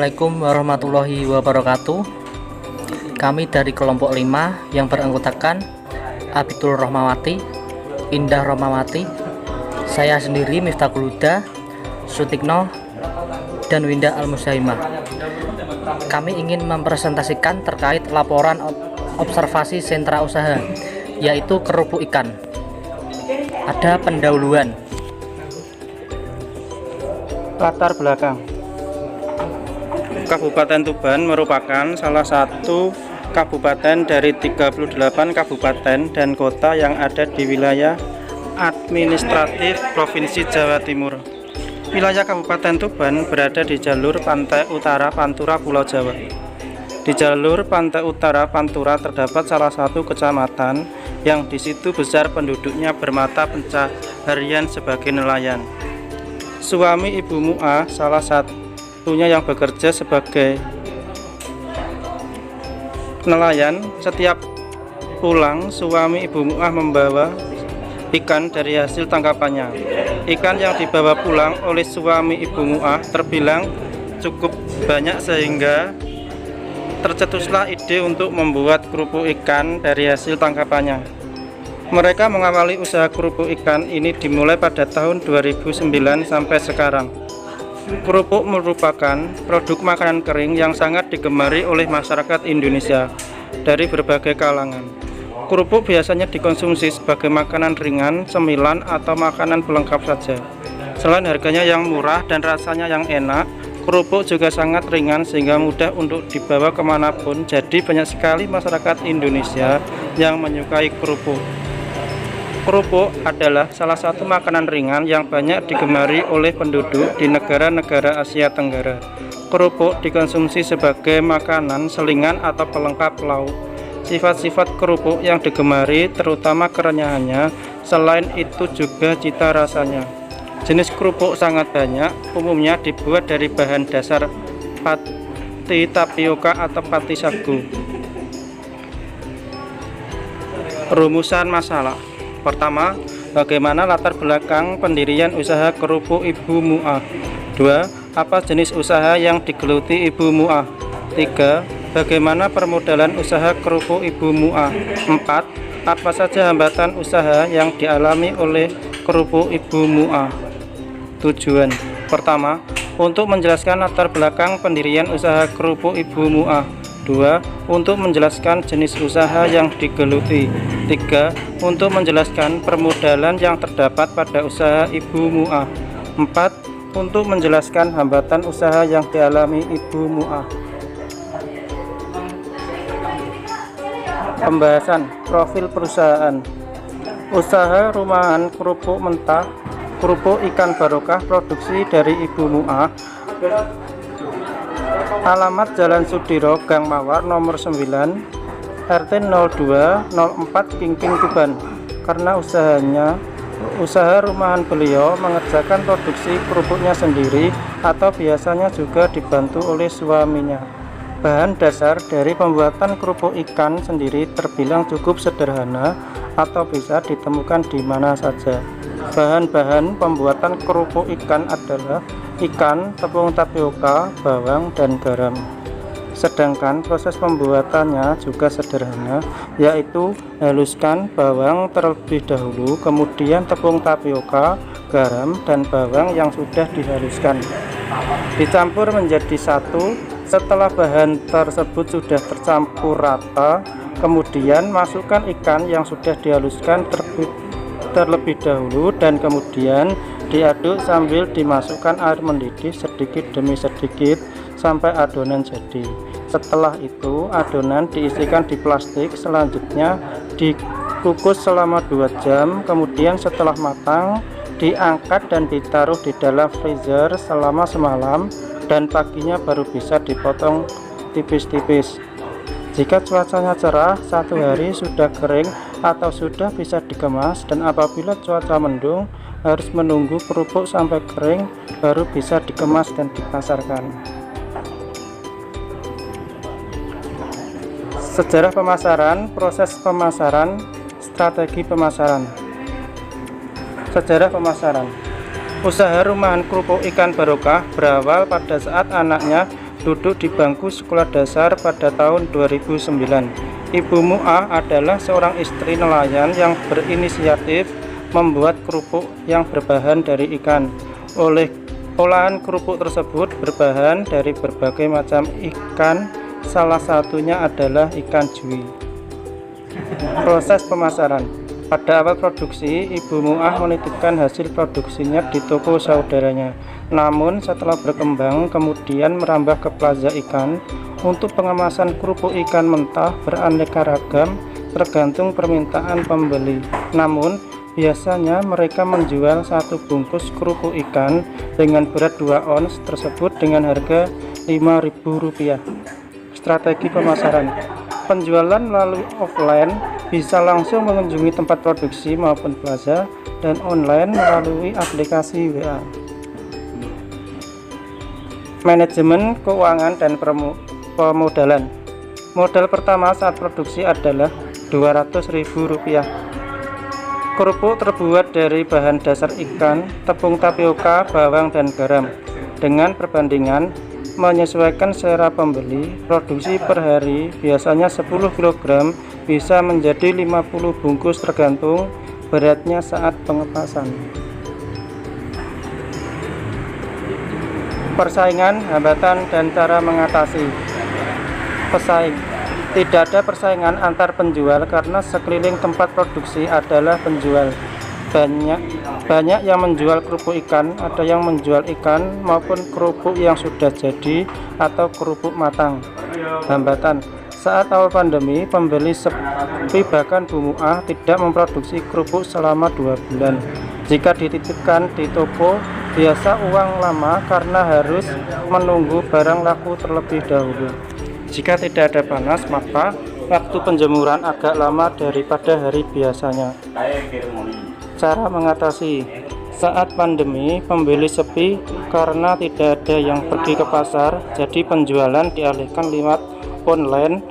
Assalamualaikum warahmatullahi wabarakatuh. Kami dari kelompok 5 yang beranggotakan Abitul Rohmawati, Indah Rohmawati, saya sendiri Miftahul Huda, Sutikno, dan Winda Al-Musaimah. Kami ingin mempresentasikan terkait laporan observasi sentra usaha, yaitu kerupuk ikan. Ada pendahuluan. Latar belakang. Kabupaten Tuban merupakan salah satu kabupaten dari 38 kabupaten dan kota yang ada di wilayah administratif Provinsi Jawa Timur. Wilayah Kabupaten Tuban berada di jalur pantai utara Pantura, Pulau Jawa. Di jalur pantai utara Pantura terdapat salah satu kecamatan yang di situ besar penduduknya bermata pencaharian sebagai nelayan. Suami Ibu Mu'ah salah satunya yang bekerja sebagai nelayan. Setiap pulang, suami Ibu Mu'ah membawa ikan dari hasil tangkapannya. Ikan yang dibawa pulang oleh suami Ibu Mu'ah terbilang cukup banyak sehingga tercetuslah ide untuk membuat kerupuk ikan dari hasil tangkapannya. Mereka mengawali usaha kerupuk ikan ini dimulai pada tahun 2009 sampai sekarang. Kerupuk merupakan produk makanan kering yang sangat digemari oleh masyarakat Indonesia dari berbagai kalangan. Kerupuk biasanya dikonsumsi sebagai makanan ringan, cemilan, atau makanan pelengkap saja. Selain harganya yang murah dan rasanya yang enak, kerupuk juga sangat ringan sehingga mudah untuk dibawa kemanapun. Jadi banyak sekali masyarakat Indonesia yang menyukai kerupuk. Kerupuk adalah salah satu makanan ringan yang banyak digemari oleh penduduk di negara-negara Asia Tenggara. Kerupuk dikonsumsi sebagai makanan selingan atau pelengkap lauk. Sifat-sifat kerupuk yang digemari terutama kerenyahannya, selain itu juga cita rasanya. Jenis kerupuk sangat banyak, umumnya dibuat dari bahan dasar pati tapioka atau pati sagu. Rumusan masalah. Pertama, bagaimana latar belakang pendirian usaha kerupuk Ibu Mu'ah? 2. Apa jenis usaha yang digeluti Ibu Mu'ah? 3. Bagaimana permodalan usaha kerupuk Ibu Mu'ah? 4. Apa saja hambatan usaha yang dialami oleh kerupuk Ibu Mu'ah? Tujuan. Pertama, untuk menjelaskan latar belakang pendirian usaha kerupuk Ibu Mu'ah. 2. Untuk menjelaskan jenis usaha yang digeluti. 3. Untuk menjelaskan permodalan yang terdapat pada usaha Ibu Mu'ah. 4. Untuk menjelaskan hambatan usaha yang dialami Ibu Mu'ah. Pembahasan profil perusahaan. Usaha rumahan kerupuk mentah, kerupuk ikan barokah produksi dari Ibu Mu'ah. Alamat Jalan Sudiro, Gang Mawar, nomor 9, RT 0204, Kingking, Tuban. Karena usaha rumahan beliau mengerjakan produksi kerupuknya sendiri atau biasanya juga dibantu oleh suaminya. Bahan dasar dari pembuatan kerupuk ikan sendiri terbilang cukup sederhana atau bisa ditemukan di mana saja. Bahan-bahan pembuatan kerupuk ikan adalah ikan, tepung tapioka, bawang, dan garam. Sedangkan proses pembuatannya juga sederhana, yaitu haluskan bawang terlebih dahulu, kemudian tepung tapioka, garam, dan bawang yang sudah dihaluskan dicampur menjadi satu. Setelah bahan tersebut sudah tercampur rata, kemudian masukkan ikan yang sudah dihaluskan terlebih dahulu dan kemudian diaduk sambil dimasukkan air mendidih sedikit demi sedikit sampai adonan jadi. Setelah itu adonan diisikan di plastik, selanjutnya dikukus selama 2 jam, kemudian setelah matang diangkat dan ditaruh di dalam freezer selama semalam dan paginya baru bisa dipotong tipis-tipis. Jika cuacanya cerah, 1 hari sudah kering atau sudah bisa dikemas, dan apabila cuaca mendung harus menunggu kerupuk sampai kering baru bisa dikemas dan dipasarkan. Sejarah pemasaran, proses pemasaran, strategi pemasaran. Sejarah pemasaran. Usaha rumahan kerupuk ikan barokah berawal pada saat anaknya duduk di bangku sekolah dasar pada tahun 2009. Ibu Mu'ah adalah seorang istri nelayan yang berinisiatif membuat kerupuk yang berbahan dari ikan. Olahan kerupuk tersebut berbahan dari berbagai macam ikan, salah satunya adalah ikan jui. Proses pemasaran. Pada awal produksi, Ibu Mu'ah menitipkan hasil produksinya di toko saudaranya. Namun setelah berkembang, kemudian merambah ke plaza ikan. Untuk pengemasan kerupuk ikan mentah beraneka ragam tergantung permintaan pembeli. Namun biasanya mereka menjual satu bungkus kerupuk ikan dengan berat 2 ons tersebut dengan harga Rp5.000. Strategi pemasaran. Penjualan melalui offline bisa langsung mengunjungi tempat produksi maupun plaza, dan online melalui aplikasi WA. Manajemen keuangan dan pemodalan. Modal pertama saat produksi adalah Rp200.000. Kerupuk terbuat dari bahan dasar ikan, tepung tapioka, bawang, dan garam. Dengan perbandingan menyesuaikan selera pembeli, produksi per hari biasanya 10 kg bisa menjadi 50 bungkus tergantung beratnya saat pengepasan. Persaingan, hambatan, dan cara mengatasi. Pesaing. Tidak ada persaingan antar penjual karena sekeliling tempat produksi adalah penjual. Banyak yang menjual kerupuk ikan, ada yang menjual ikan maupun kerupuk yang sudah jadi atau kerupuk matang. Hambatan. Saat awal pandemi, pembeli sepi, bahkan Bu Mu'ah tidak memproduksi kerupuk selama 2 bulan. Jika dititipkan di toko, biasa uang lama karena harus menunggu barang laku terlebih dahulu. Jika tidak ada panas, maka waktu penjemuran agak lama daripada hari biasanya. Cara mengatasi. Saat pandemi, pembeli sepi karena tidak ada yang pergi ke pasar, jadi penjualan dialihkan lewat online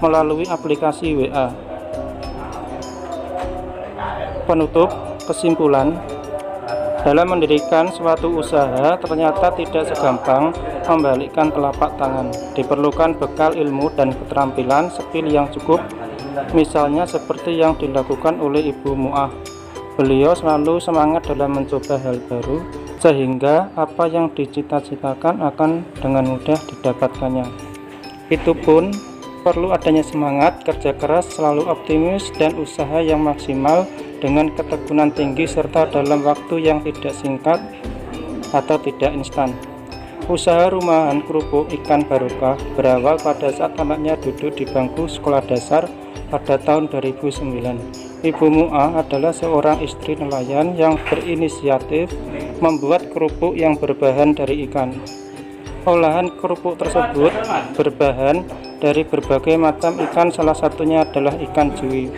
melalui aplikasi WA. Penutup. Kesimpulan, dalam mendirikan suatu usaha ternyata tidak segampang membalikkan telapak tangan. Diperlukan bekal ilmu dan keterampilan skill yang cukup, misalnya seperti yang dilakukan oleh Ibu Mu'ah. Beliau selalu semangat dalam mencoba hal baru, sehingga apa yang dicita-citakan akan dengan mudah didapatkannya. Itu pun perlu adanya semangat, kerja keras, selalu optimis, dan usaha yang maksimal dengan ketekunan tinggi serta dalam waktu yang tidak singkat atau tidak instan. Usaha rumahan kerupuk ikan Barokah berawal pada saat anaknya duduk di bangku sekolah dasar pada tahun 2009. Ibu Mu'ah adalah seorang istri nelayan yang berinisiatif membuat kerupuk yang berbahan dari ikan. Olahan kerupuk tersebut berbahan dari berbagai macam ikan, salah satunya adalah ikan jui.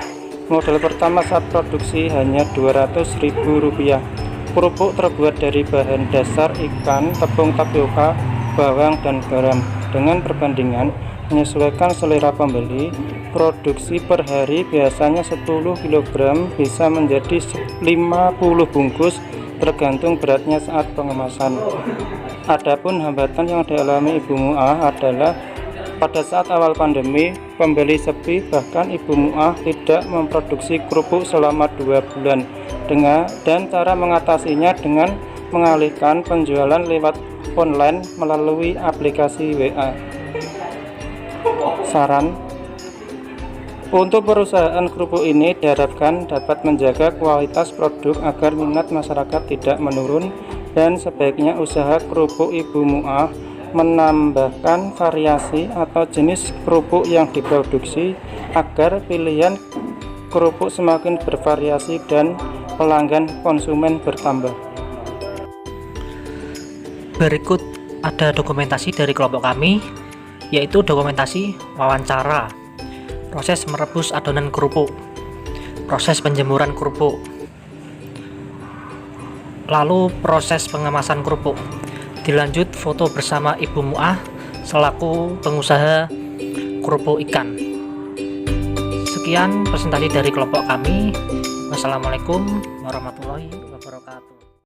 Modal pertama saat produksi hanya Rp200.000. Kerupuk terbuat dari bahan dasar ikan, tepung tapioka, bawang, dan garam. Dengan perbandingan menyesuaikan selera pembeli, produksi per hari biasanya 10 kg bisa menjadi 50 bungkus tergantung beratnya saat pengemasan. Adapun hambatan yang dialami Ibu Mu'ah adalah pada saat awal pandemi, pembeli sepi, bahkan Ibu Mu'ah tidak memproduksi kerupuk selama 2 bulan. Dan cara mengatasinya dengan mengalihkan penjualan lewat online melalui aplikasi WA. Saran untuk perusahaan kerupuk ini diharapkan dapat menjaga kualitas produk agar minat masyarakat tidak menurun, dan sebaiknya usaha kerupuk Ibu Mu'ah menambahkan variasi atau jenis kerupuk yang diproduksi agar pilihan kerupuk semakin bervariasi dan pelanggan konsumen bertambah. Berikut ada dokumentasi dari kelompok kami, yaitu dokumentasi wawancara, proses merebus adonan kerupuk, proses penjemuran kerupuk, lalu proses pengemasan kerupuk. Dilanjut foto bersama Ibu Mu'ah selaku pengusaha kerupuk ikan. Sekian presentasi dari kelompok kami. Wassalamualaikum warahmatullahi wabarakatuh.